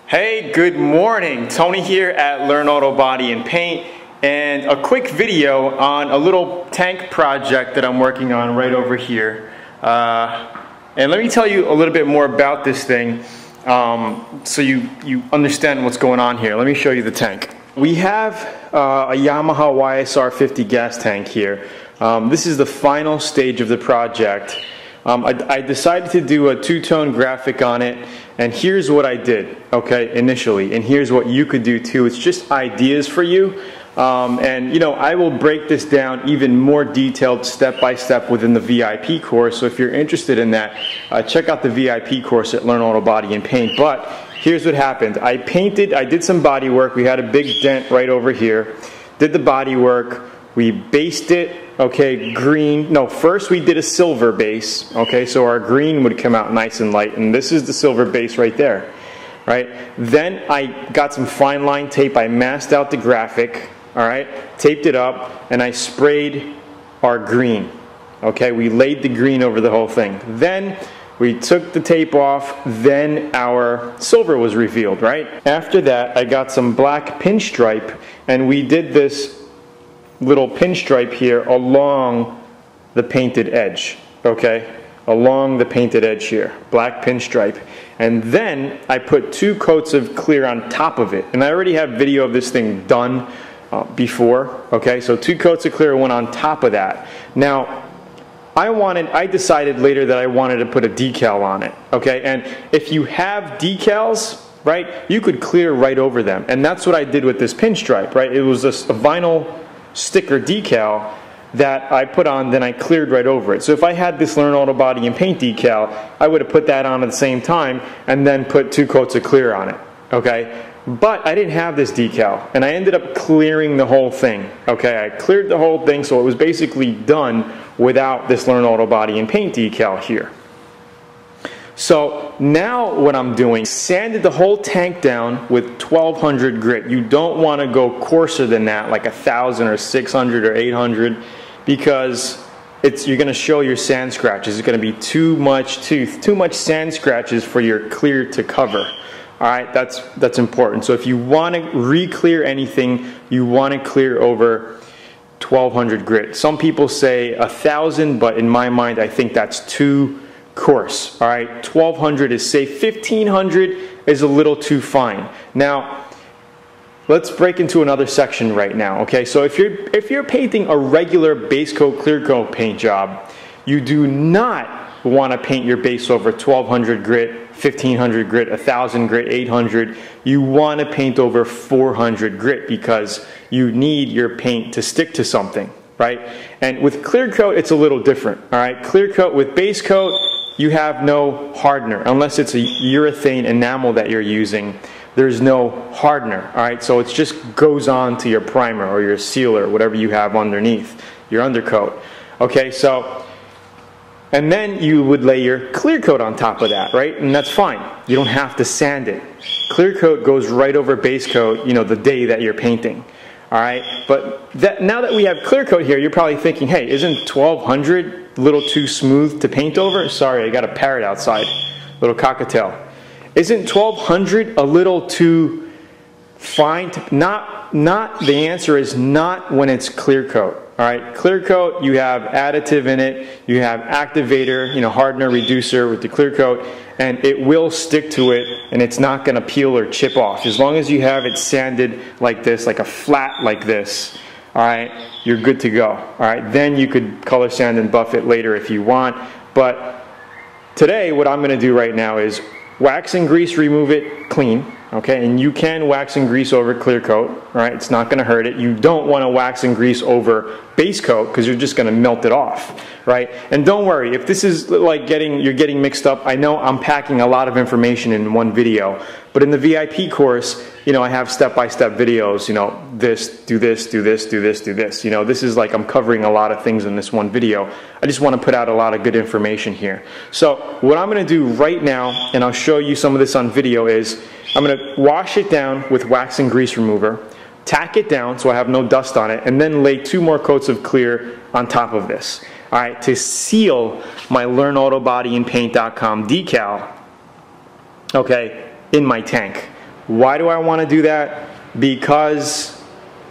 Hey, good morning. Tony here at Learn Auto Body and Paint, and a quick video on a little tank project that I'm working on right over here. And let me tell you a little bit more about this thing so you understand what's going on here. Let me show you the tank. We have a Yamaha YSR50 gas tank here. This is the final stage of the project. I decided to do a two-tone graphic on it, and here's what I did, okay, initially, and here's what you could do too. It's just ideas for you, and you know, I will break this down even more detailed step by step within the VIP course. So if you're interested in that, check out the VIP course at Learn Auto Body and Paint. But here's what happened. I did some body work. We had a big dent right over here. Did the body work. We based it, okay, green. No, first we did a silver base, okay, so our green would come out nice and light, and this is the silver base right there, right? Then I got some fine line tape. I masked out the graphic, all right, taped it up, and I sprayed our green, okay? We laid the green over the whole thing. Then we took the tape off, then our silver was revealed, right? After that, I got some black pinstripe, and we did this little pinstripe here along the painted edge, okay, along the painted edge here, black pinstripe. And then I put two coats of clear on top of it, and I already have video of this thing done before, okay, so two coats of clear went on top of that. Now I decided later that I wanted to put a decal on it, okay, and if you have decals, right, you could clear right over them, and that's what I did with this pinstripe, right? It was a vinyl sticker decal that I put on, then I cleared right over it. So if I had this Learn Auto Body and Paint decal, I would have put that on at the same time and then put two coats of clear on it, okay? But I didn't have this decal, and I ended up clearing the whole thing, okay? I cleared the whole thing, so it was basically done without this Learn Auto Body and Paint decal here. So now what I'm doing, sanded the whole tank down with 1200 grit. You don't want to go coarser than that, like 1000 or 600 or 800, because you're going to show your sand scratches. It's going to be too much sand scratches for your clear to cover. All right, that's important. So if you want to re-clear anything, you want to clear over 1200 grit. Some people say 1000, but in my mind, I think that's too coarse. All right, 1200 is safe. 1500 is a little too fine. Now let's break into another section right now, okay? So if you're painting a regular base coat clear coat paint job, you do not want to paint your base over 1200 grit, 1500 grit, 1000 grit, 800. You want to paint over 400 grit because you need your paint to stick to something, right? And with clear coat, it's a little different. All right, clear coat with base coat, you have no hardener unless it's a urethane enamel that you're using. There's no hardener, all right? So it just goes on to your primer or your sealer, whatever you have underneath your undercoat. Okay, so, and then you would lay your clear coat on top of that, right? And that's fine. You don't have to sand it. Clear coat goes right over base coat, you know, the day that you're painting. All right, but now that we have clear coat here, you're probably thinking, hey, isn't 1200 a little too smooth to paint over? Sorry, I got a parrot outside, little cockatiel. Isn't 1200 a little too fine? Not, the answer is not when it's clear coat. All right, clear coat, you have additive in it, you have activator, you know, hardener, reducer with the clear coat, and it will stick to it, and it's not going to peel or chip off. As long as you have it sanded like this, like a flat like this, all right, you're good to go. All right, then you could color sand and buff it later if you want. But today, what I'm going to do right now is wax and grease, remove it clean. Okay, and you can wax and grease over clear coat, right? It's not going to hurt it. You don't want to wax and grease over base coat because you're just going to melt it off, right? And don't worry, if this is like you're getting mixed up, I know I'm packing a lot of information in one video, but in the VIP course, you know, I have step-by-step videos, you know, this, do this, do this, do this, do this. You know, this is like I'm covering a lot of things in this one video. I just want to put out a lot of good information here. So what I'm going to do right now, and I'll show you some of this on video, is I'm going to wash it down with wax and grease remover, tack it down so I have no dust on it, and then lay two more coats of clear on top of this. All right, to seal my LearnAutoBodyandPaint.com decal, okay, in my tank. Why do I want to do that? Because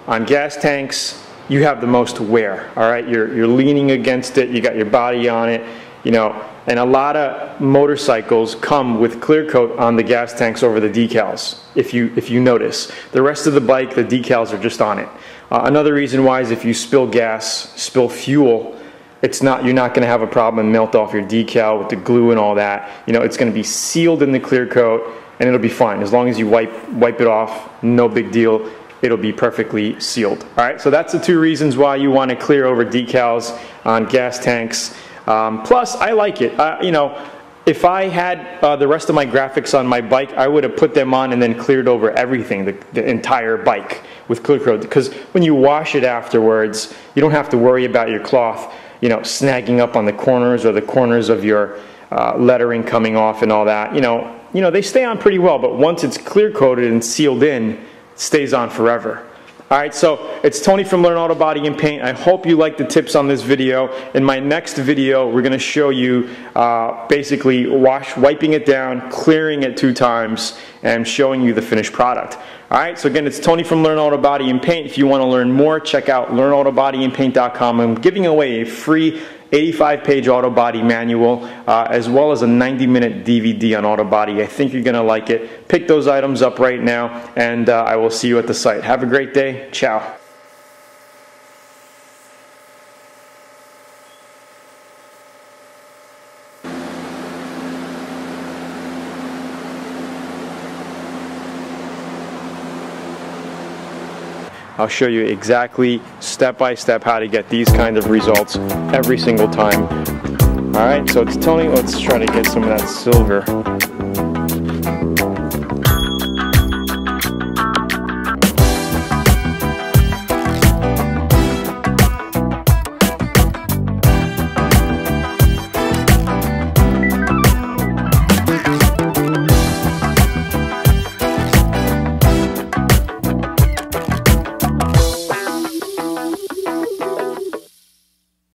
on gas tanks, you have the most wear, all right? You're leaning against it, you got your body on it, you know, and a lot of motorcycles come with clear coat on the gas tanks over the decals, if you notice. The rest of the bike, the decals are just on it. Another reason why is if you spill gas, spill fuel, you're not going to have a problem and melt off your decal with the glue and all that. You know, it's going to be sealed in the clear coat and it'll be fine. As long as you wipe it off, no big deal. It'll be perfectly sealed. All right, so that's the two reasons why you want to clear over decals on gas tanks. Plus, I like it. You know, if I had the rest of my graphics on my bike, I would have put them on and then cleared over everything, the entire bike with clear coat. Because when you wash it afterwards, you don't have to worry about your cloth, you know, snagging up on the corners or the corners of your lettering coming off and all that. You know, they stay on pretty well, but once it's clear coated and sealed in, it stays on forever. All right, so it's Tony from Learn Auto Body and Paint. I hope you like the tips on this video. In my next video, we're going to show you basically wiping it down, clearing it 2 times, and showing you the finished product. All right, so again, it's Tony from Learn Auto Body and Paint. If you want to learn more, check out learnautobodyandpaint.com. I'm giving away a free 85-page auto body manual as well as a 90-minute DVD on auto body. I think you're going to like it. Pick those items up right now, and I will see you at the site. Have a great day. Ciao. I'll show you exactly step by step how to get these kind of results every single time. Alright, so it's Tony. Let's try to get some of that silver.